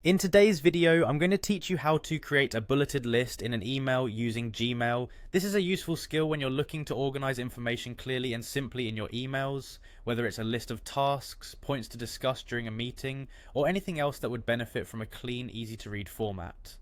In today's video, I'm going to teach you how to create a bulleted list in an email using Gmail. This is a useful skill when you're looking to organize information clearly and simply in your emails, whether it's a list of tasks, points to discuss during a meeting, or anything else that would benefit from a clean, easy to read format.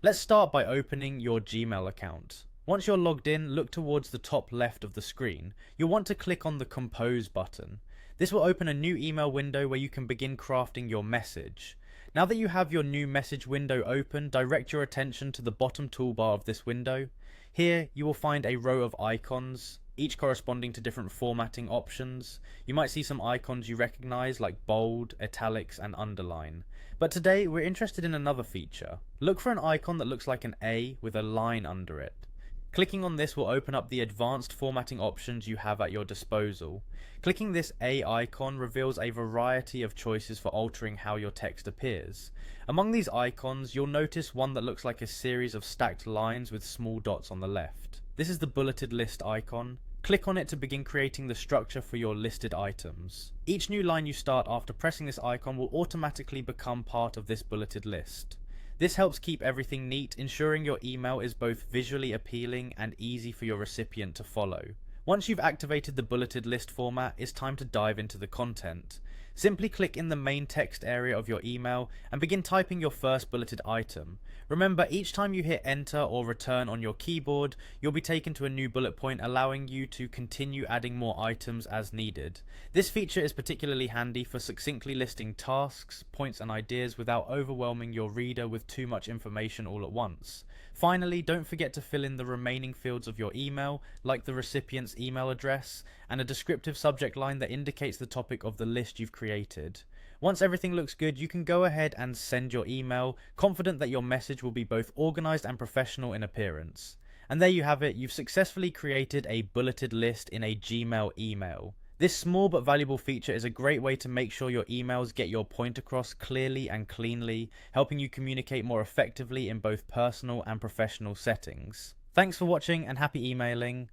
Let's start by opening your Gmail account. Once you're logged in, look towards the top left of the screen. You'll want to click on the Compose button. This will open a new email window where you can begin crafting your message. Now that you have your new message window open, direct your attention to the bottom toolbar of this window. Here you will find a row of icons, each corresponding to different formatting options. You might see some icons you recognize like bold, italics, and underline. But today we're interested in another feature. Look for an icon that looks like an A with a line under it. Clicking on this will open up the advanced formatting options you have at your disposal. Clicking this A icon reveals a variety of choices for altering how your text appears. Among these icons, you'll notice one that looks like a series of stacked lines with small dots on the left. This is the bulleted list icon. Click on it to begin creating the structure for your listed items. Each new line you start after pressing this icon will automatically become part of this bulleted list. This helps keep everything neat, ensuring your email is both visually appealing and easy for your recipient to follow. Once you've activated the bulleted list format, it's time to dive into the content. Simply click in the main text area of your email and begin typing your first bulleted item. Remember, each time you hit enter or return on your keyboard, you'll be taken to a new bullet point, allowing you to continue adding more items as needed. This feature is particularly handy for succinctly listing tasks, points and ideas without overwhelming your reader with too much information all at once. Finally, don't forget to fill in the remaining fields of your email, like the recipient's email address, and a descriptive subject line that indicates the topic of the list you've created. Once everything looks good, you can go ahead and send your email, confident that your message will be both organized and professional in appearance. And there you have it, you've successfully created a bulleted list in a Gmail email. This small but valuable feature is a great way to make sure your emails get your point across clearly and cleanly, helping you communicate more effectively in both personal and professional settings. Thanks for watching and happy emailing.